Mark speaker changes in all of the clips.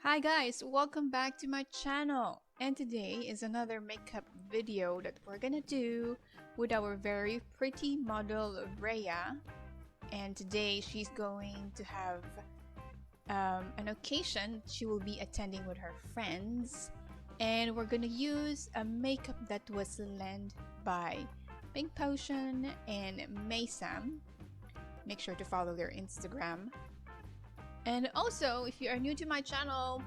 Speaker 1: Hi guys, welcome back to my channel. And today is another makeup video that we're gonna do with our very pretty model Rhea. And today she's going to have an occasion she will be attending with her friends. And we're gonna use a makeup that was lent by Pink Potion and Maysam. Make sure to follow their Instagram. And also, if you are new to my channel,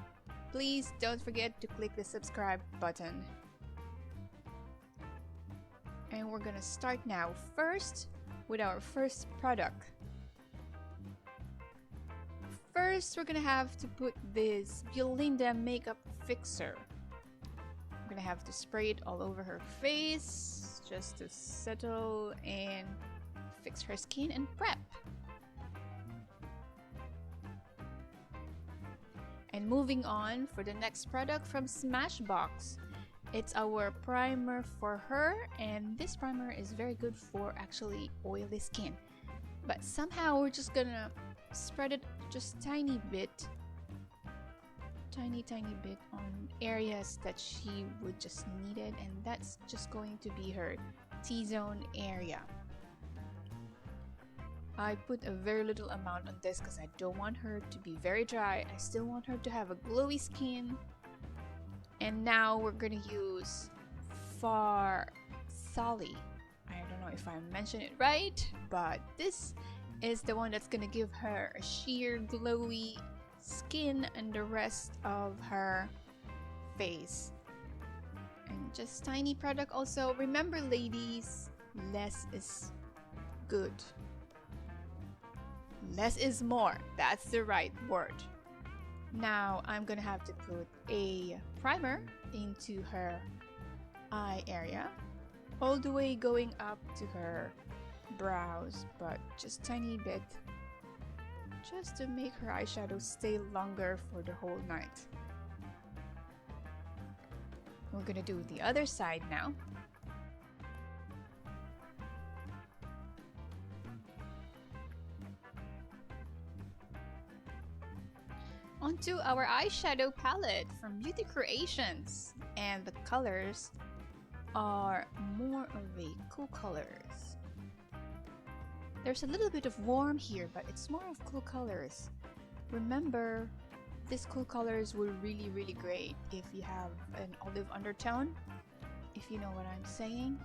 Speaker 1: please don't forget to click the subscribe button. And we're gonna start now first with our first product. First, we're gonna have to put this Belinda makeup fixer. We're gonna have to spray it all over her face just to settle and fix her skin and prep. And moving on for the next product from Smashbox. It's our primer for her, and this primer is very good for actually oily skin. But somehow we're just gonna spread it just tiny bit on areas that she would just need it, and that's just going to be her T-zone area. I put a very little amount on this because I don't want her to be very dry. I still want her to have a glowy skin. And now we're gonna use Farsali. I don't know if I mentioned it right, but this is the one that's gonna give her a sheer glowy skin and the rest of her face. And just tiny product also. Remember ladies, less is good. Less is more. That's the right word. Now I'm gonna have to put a primer into her eye area, all the way going up to her brows, but just tiny bit, just to make her eyeshadow stay longer for the whole night. We're gonna do the other side now. Onto our eyeshadow palette from Beauty Creations, and the colors are more of a cool colors. There's a little bit of warm here, but it's more of cool colors. Remember, these cool colors will really great if you have an olive undertone, if you know what I'm saying.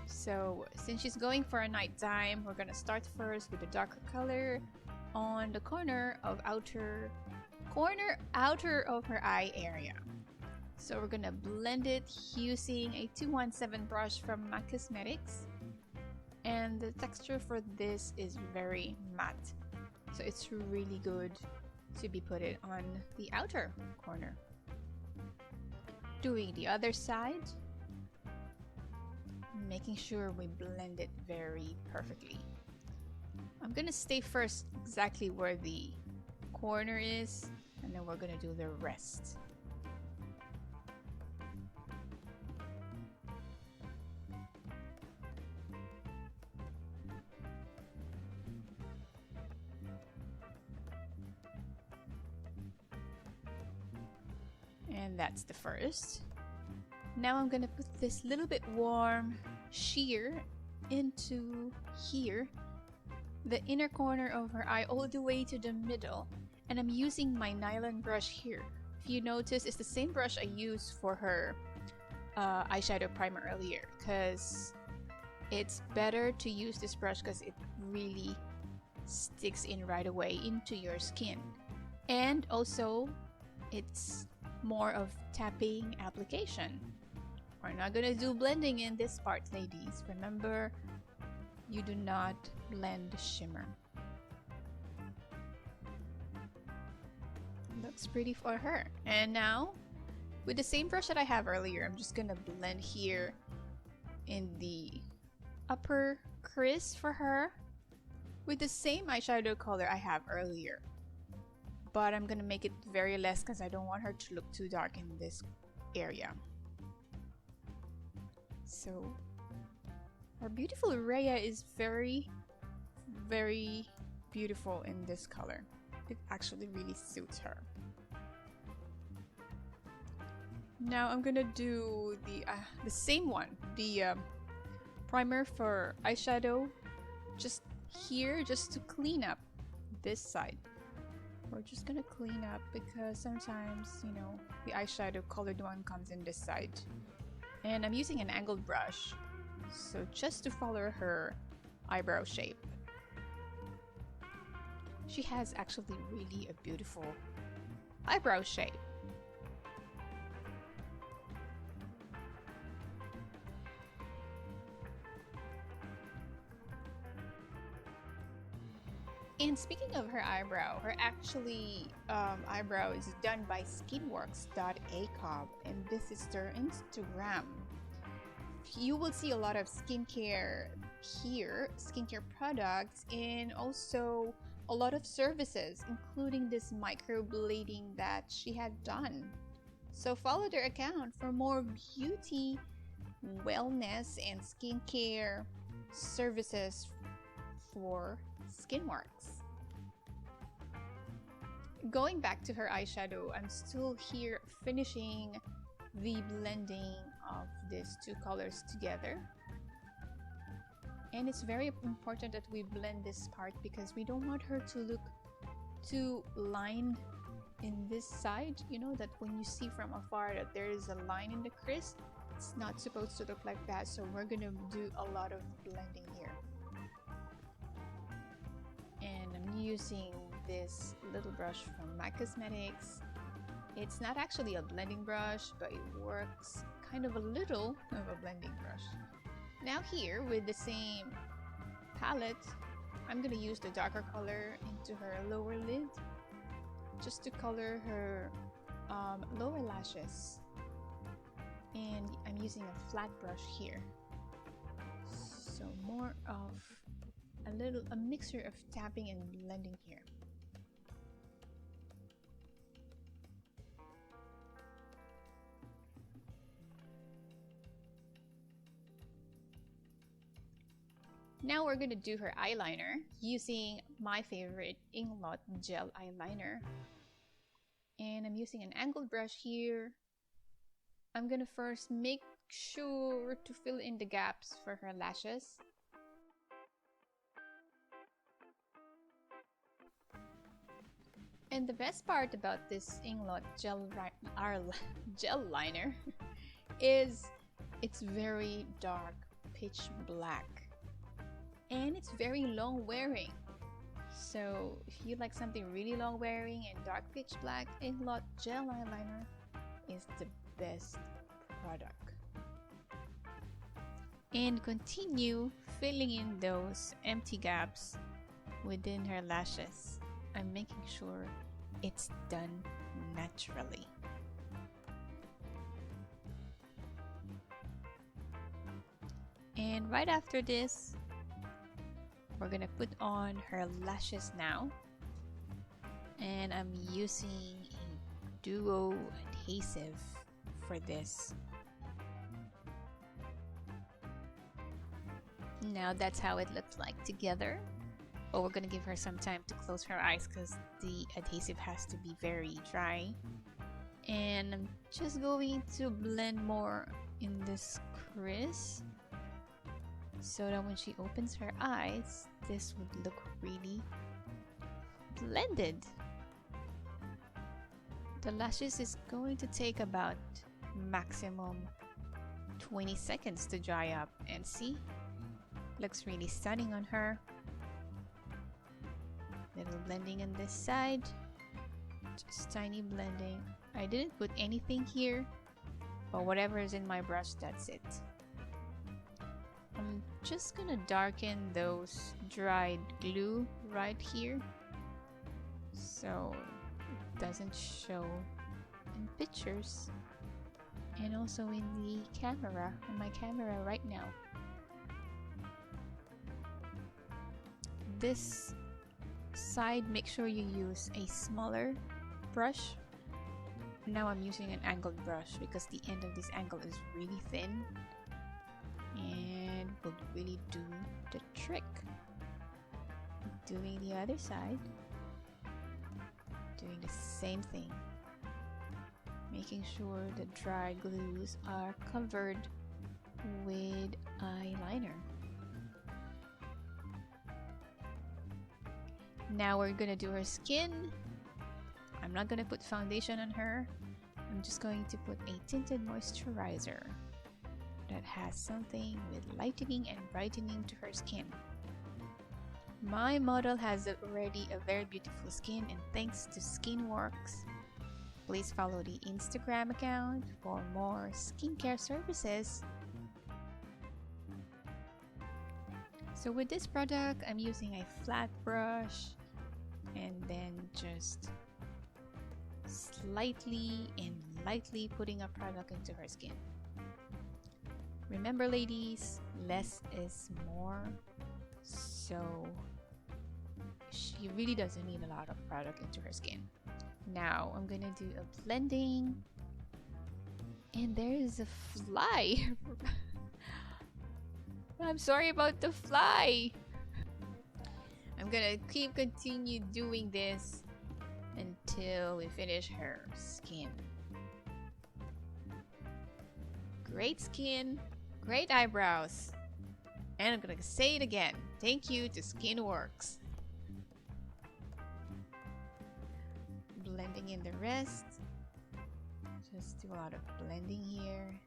Speaker 1: So since she's going for a nighttime, we're gonna start first with the darker color on the corner outer of her eye area. So we're gonna blend it using a 217 brush from MAC Cosmetics, and the texture for this is very matte, so it's really good to be put it on the outer corner. Doing the other side, making sure we blend it very perfectly. I'm gonna stay first exactly where the corner is, and then we're gonna do the rest. And that's the first. Now I'm gonna put this little bit warm sheer into here, the inner corner of her eye, all the way to the middle, and I'm using my nylon brush here. If you notice, it's the same brush I used for her eyeshadow primer earlier, because it's better to use this brush because it really sticks in right away into your skin, and also it's more of tapping application. We're not gonna do blending in this part, ladies. Remember, you do not blend shimmer. Looks pretty for her. And now, with the same brush that I have earlier, I'm just gonna blend here in the upper crease for her with the same eyeshadow color I have earlier. But I'm gonna make it very less because I don't want her to look too dark in this area. So our beautiful Rhea is very beautiful in this color. It actually really suits her. Now I'm gonna do the same one, the primer for eyeshadow, just here, just to clean up this side. We're just gonna clean up because sometimes, you know, the eyeshadow colored one comes in this side. And I'm using an angled brush, so just to follow her eyebrow shape. She has actually really a beautiful eyebrow shape. And speaking of her eyebrow, her actually eyebrow is done by skinworks.acob, and this is their Instagram. You will see a lot of skincare here, skincare products, and also a lot of services, including this microblading that she had done. So follow their account for more beauty, wellness, and skincare services for Skinworks. Going back to her eyeshadow, I'm still here finishing the blending of these two colors together. And it's very important that we blend this part because we don't want her to look too lined in this side. You know, that when you see from afar that there is a line in the crease, it's not supposed to look like that. So we're gonna do a lot of blending here. And I'm using this little brush from My Cosmetics. It's not actually a blending brush, but it works kind of a little of a blending brush. Now here, with the same palette, I'm gonna use the darker color into her lower lid, just to color her lower lashes. And I'm using a flat brush here. So more of a mixture of tapping and blending here. Now we're gonna do her eyeliner using my favorite Inglot gel eyeliner. And I'm using an angled brush here. I'm gonna first make sure to fill in the gaps for her lashes. And the best part about this Inglot gel liner is it's very dark, pitch black, and it's very long wearing. So if you like something really long wearing and dark pitch black, Inglot gel eyeliner is the best product. And continue filling in those empty gaps within her lashes. I'm making sure it's done naturally. And right after this, we're gonna put on her lashes now. And I'm using a duo adhesive for this. Now that's how it looks like together. But we're gonna give her some time to close her eyes because the adhesive has to be very dry. And I'm just going to blend more in this crease so that when she opens her eyes, this would look really blended. The lashes is going to take about maximum 20 seconds to dry up, and see, looks really stunning on her. Little blending on this side, just tiny blending. I didn't put anything here, but whatever is in my brush, that's it. I'm just gonna darken those dried glue right here so it doesn't show in pictures and also in the camera, on my camera right now. This side, make sure you use a smaller brush. Now I'm using an angled brush because the end of this angle is really thin and will really do the trick. Doing the other side. doing the same thing, making sure the dry glues are covered with eyeliner. Now we're gonna do her skin. I'm not gonna put foundation on her. I'm just going to put a tinted moisturizer that has something with lightening and brightening to her skin. My model has already a very beautiful skin, and thanks to Skinworks. Please follow the Instagram account for more skincare services. So with this product, I'm using a flat brush and then just slightly and lightly putting a product into her skin. Remember ladies, less is more, so she really doesn't need a lot of product into her skin. Now I'm gonna do a blending, and there is a fly. I'm sorry about the fly. I'm gonna continue doing this until we finish her skin. Great skin, great eyebrows. And I'm gonna say it again. Thank you to Skinworks. Blending in the rest. Just do a lot of blending here.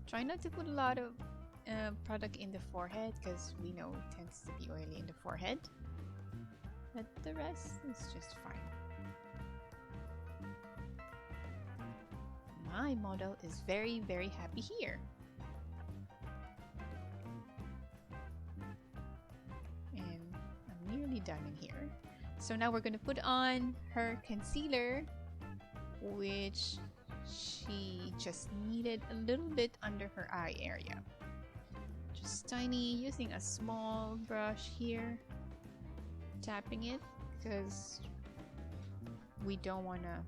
Speaker 1: Try not to put a lot of product in the forehead because we know it tends to be oily in the forehead. But the rest is just fine. My model is very, very happy here. And I'm nearly done in here. So now we're going to put on her concealer, which she just needed a little bit under her eye area. Just tiny, using a small brush here, tapping it because we don't want to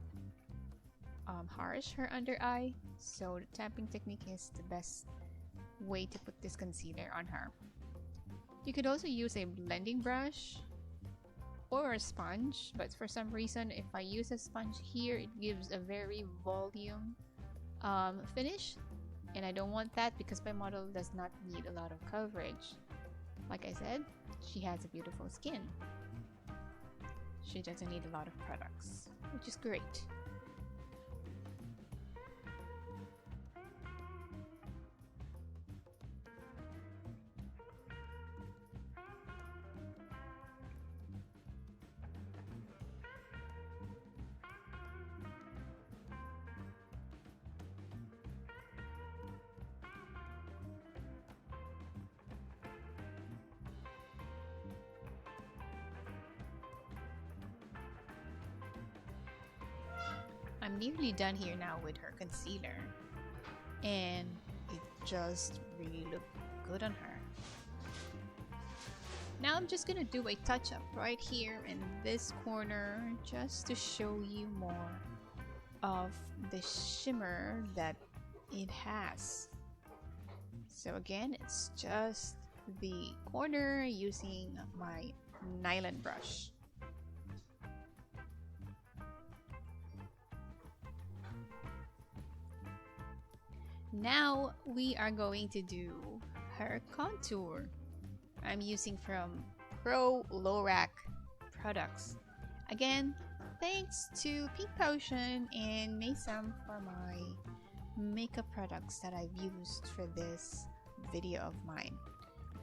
Speaker 1: harsh her under eye, so the tapping technique is the best way to put this concealer on her. You could also use a blending brush or a sponge, but for some reason if I use a sponge here, it gives a very volume finish, and I don't want that because my model does not need a lot of coverage. Like I said, she has a beautiful skin. She doesn't need a lot of products, which is great. I'm nearly done here now with her concealer, and it just really looked good on her. Now I'm just gonna do a touch-up right here in this corner just to show you more of the shimmer that it has. So again, it's just the corner using my nylon brush. Now we are going to do her contour. I'm using from Pro Lorac products. Again, thanks to Pink Potion and Maysam for my makeup products that I've used for this video of mine.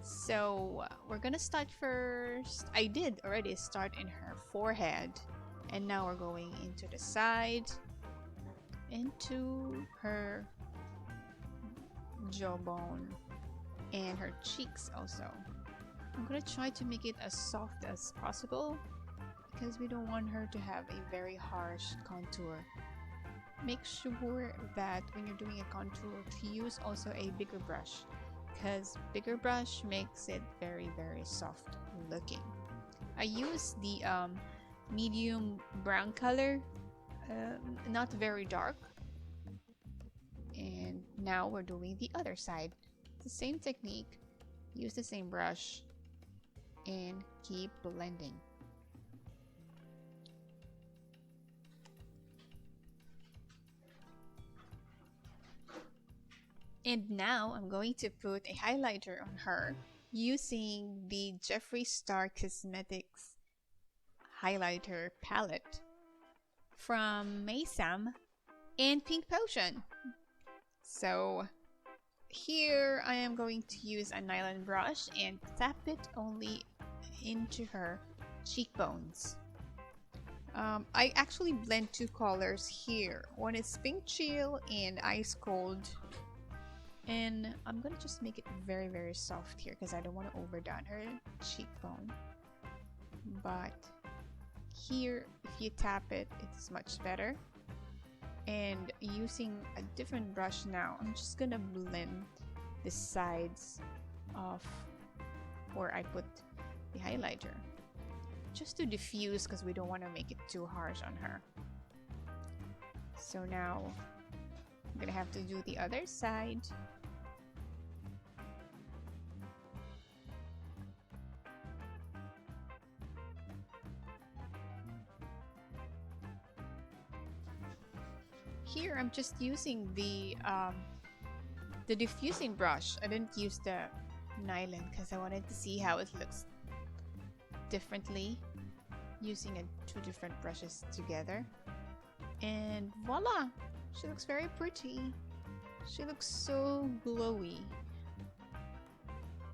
Speaker 1: So we're gonna start first. I did already start in her forehead, and now we're going into the side, into her jawbone and her cheeks also. I'm gonna try to make it as soft as possible because we don't want her to have a very harsh contour. Make sure that when you're doing a contour to use also a bigger brush, because bigger brush makes it very, very soft looking. I use the medium brown color, not very dark. And now we're doing the other side. The same technique, use the same brush, and keep blending. And now I'm going to put a highlighter on her using the Jeffree Star Cosmetics highlighter palette from Maysam and Pink Potion. So here I am going to use a nylon brush and tap it only into her cheekbones. I actually blend two colors here. One is Pink Chill and Ice Cold. And I'm gonna just make it very, very soft here because I don't want to overdone her cheekbone. But here, if you tap it, it's much better. And using a different brush now, I'm just gonna blend the sides of where I put the highlighter. Just to diffuse because we don't want to make it too harsh on her. So now I'm gonna have to do the other side. Here I'm just using the diffusing brush. I didn't use the nylon because I wanted to see how it looks differently using two different brushes together. And voila! She looks very pretty. She looks so glowy.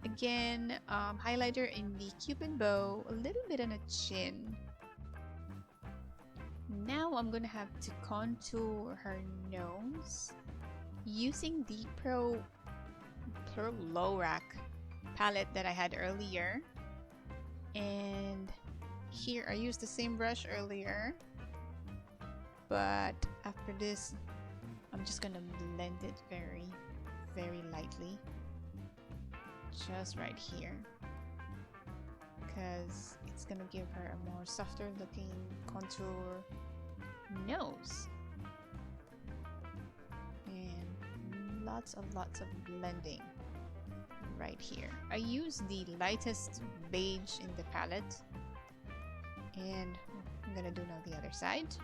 Speaker 1: Again, highlighter in the Cupid bow, a little bit on the chin. Now I'm gonna have to contour her nose using the Pro Lorac palette that I had earlier. And here I used the same brush earlier, but after this I'm just gonna blend it very, very lightly, just right here, because it's gonna give her a more softer looking contour nose. And lots of blending right here. I use the lightest beige in the palette, and I'm gonna do now the other side.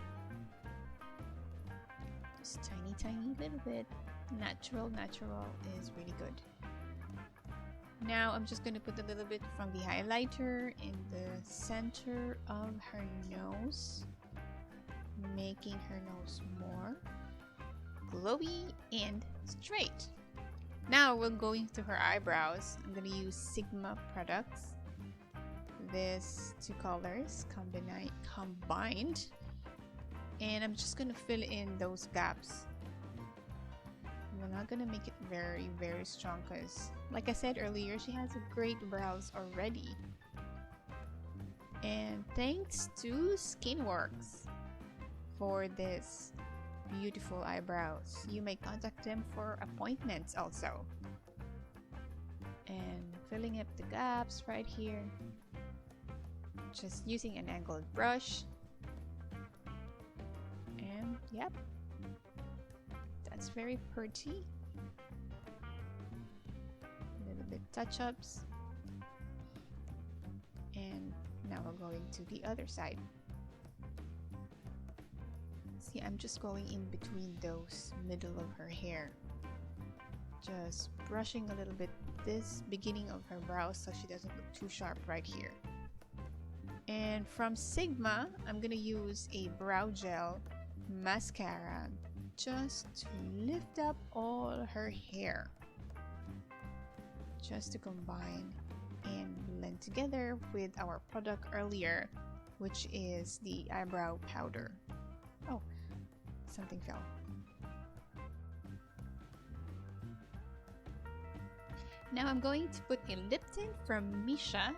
Speaker 1: Just tiny little bit. Natural is really good. Now I'm just gonna put a little bit from the highlighter in the center of her nose, making her nose more glowy and straight. Now we're going to her eyebrows. I'm gonna use Sigma products. These two colors combined, and I'm just gonna fill in those gaps. We're not gonna make it very, very strong because, like I said earlier, she has a great brows already. And thanks to Skinworks for this beautiful eyebrows. You may contact them for appointments also. And filling up the gaps right here, just using an angled brush. And yep, that's very pretty. A little bit touch-ups. And now we're going to the other side. See, I'm just going in between those middle of her hair, just brushing a little bit this beginning of her brows so she doesn't look too sharp right here. And from Sigma, I'm gonna use a brow gel mascara just to lift up all her hair, just to combine and blend together with our product earlier, which is the eyebrow powder. Oh, something fell. Now I'm going to put a lip tint from Misha,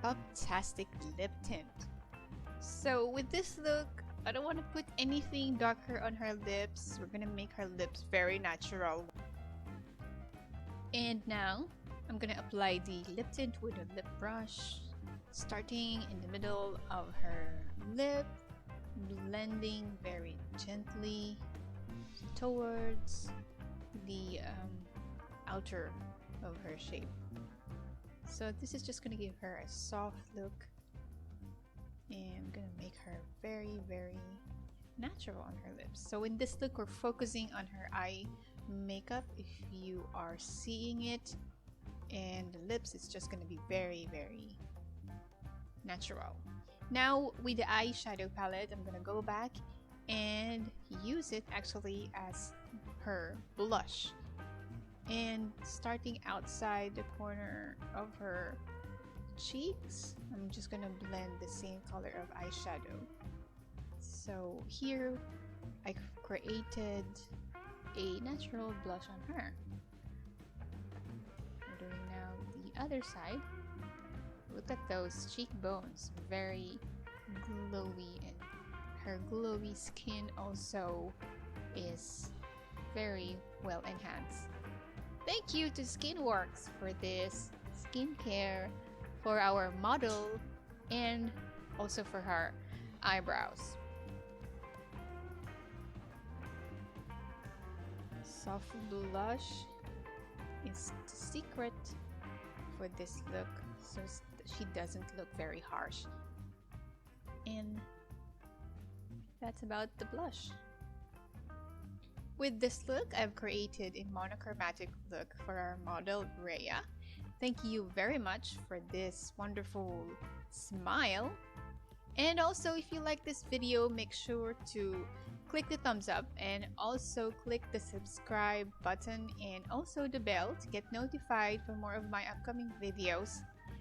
Speaker 1: Poptastic Lip Tint. So with this look, I don't want to put anything darker on her lips. We're gonna make her lips very natural. And now I'm gonna apply the lip tint with a lip brush, starting in the middle of her lip, blending very gently towards the outer of her shape. So this is just gonna give her a soft look, and I'm gonna make her very, very natural on her lips. So in this look, we're focusing on her eye makeup if you are seeing it, and the lips is just gonna be very natural. Now with the eyeshadow palette, I'm gonna go back and use it actually as her blush, and starting outside the corner of her cheeks, I'm just gonna blend the same color of eyeshadow. So here I created a natural blush on her. I'm doing now the other side. Look at those cheekbones, very glowy, and her glowy skin also is very well enhanced. Thank you to Skinworks for this skincare for our model and also for her eyebrows. Soft blush is the secret for this look, so she doesn't look very harsh. And that's about the blush. With this look, I've created a monochromatic look for our model Rhea. Thank you very much for this wonderful smile. And also, if you like this video, make sure to click the thumbs up and also click the subscribe button and also the bell to get notified for more of my upcoming videos.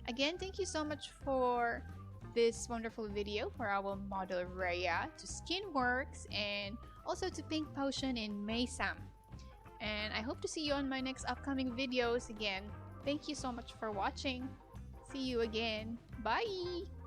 Speaker 1: Again, thank you so much for this wonderful video for our model Rhea, to Skinworks, and also to Pink Potion and Maysam. And I hope to see you on my next upcoming videos again. Thank you so much for watching. See you again. Bye!